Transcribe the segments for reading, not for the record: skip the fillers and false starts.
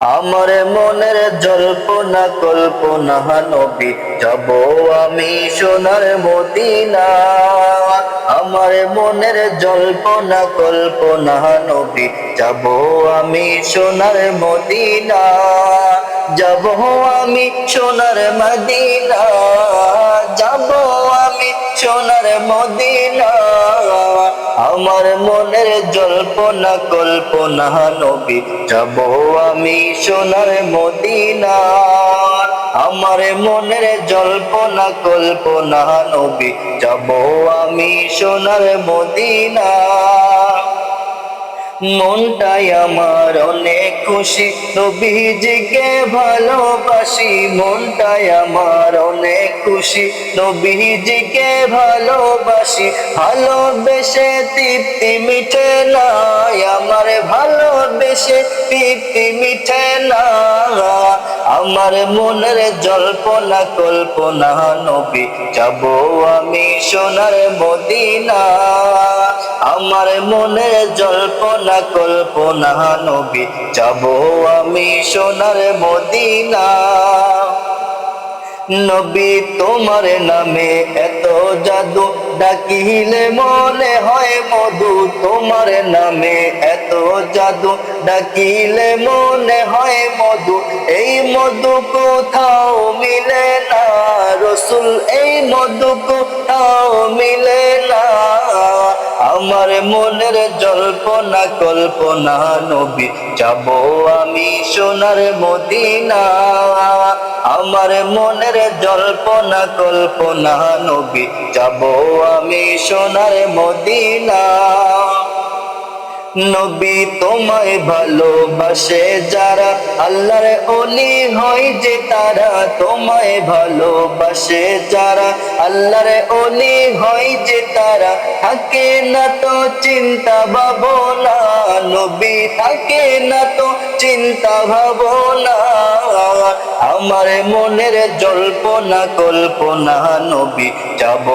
আমার মনের জল্পনা কল্পনা নবী, যাব আমি সোনার মদিনা। আমার মনের জল্পনা কল্পনা নবী, যাব আমি সোনার মদিনা। যাব আমি সোনার মদিনা, যাব আমি সোনার মদিনা। আমার মনের জল্পনা কল্পনা নবী, যাব আমি সোনার মদিনা। আমার মনের জল্পনা কল্পনা নবী, যাব আমি সোনার মদিনা। মনটাই আমার অনেক খুশি, নবীজিকে ভালোবাসি। মনটাই আমার অনেক খুশি, নবীজিকে ভালোবাসি। ভালোবেসে তৃপ্তি মিটে না, আমার ভালোবেসে তৃপ্তি মিটে না। আমার মনের জল্পনা কল্পনা নবী, যাব আমি সোনার মদিনা। আমার মনের জল্পনা কল্পনা নবী, যাব আমি সোনার মদিনা। নবী তোমার নামে এত জাদু, ডাকিলে মনে হয় মধু। তোমার নামে এত জাদু, ডাকিলে মনে হয় মধু। এই মধু কোথাও মিলে না রসুল, এই মধু কোথাও মিলে না। আমার মনের জল্পনা কল্পনা নবী, যাব আমি সোনার মদিনা। আমার মনের জল্পনা কল্পনা নবী, যাব আমি সোনার মদিনা। নবী তোমায় ভালোবাসে যারা, আল্লাহর ওলি হয় যে তারা। তোমায় ভালোবাসে যারা, আল্লাহর ওলি হয় যে তারা। থাকে না তো চিন্তা ভাবনা, নবী থাকে না তো চিন্তা ভাবনা। আমার মনের জল্পনা কল্পনা নবী, যাব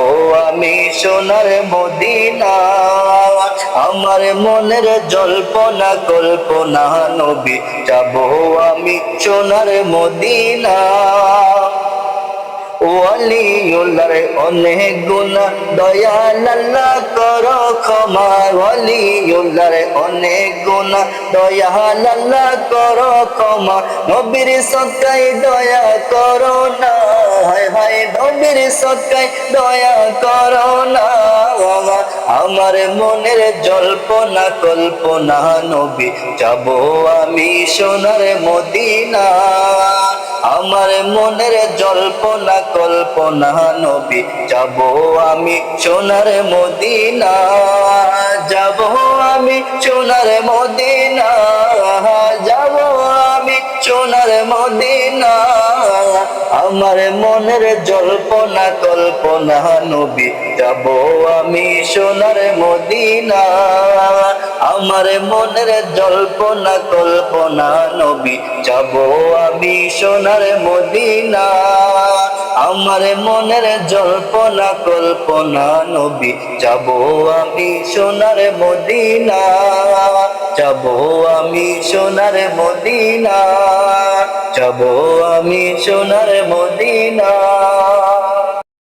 আমি সোনার মদিনা। আমার মনের জল্পনা কল্পনা নবী, যাব আমি সোনার মদিনা। ওয়ালিউল্লাহর অনেক গুনাহ, দয়াল আল্লাহ করো ক্ষমা। ওয়ালিউল্লাহর অনেক গুনাহ, দয়াল আল্লাহ করো ক্ষমা। নবীর সদকায় দয়া করো না, হায় হায় নবীর সদকায় দয়া করো না। আমার মনের জল্পনা কল্পনা নবী, যাব আমি সোনার মদিনা। আমার মনের জল্পনা কল্পনা নবী, যাব আমি সোনার মদিনা। যাব আমি সোনার মদিনা, যাব আমি সোনার মদিনা। আমার মনের জল্পনা কল্পনা নবী, যাব আমি সোনার মদিনা। আমার মনের জল্পনা কল্পনা নবী, যাব আমি সোনার মদিনা। আমার মনের জল্পনা কল্পনা নবী, যাব আমি সোনার মদিনা। যাব আমি সোনার মদিনা, যাব আমি সোনার মদিনা।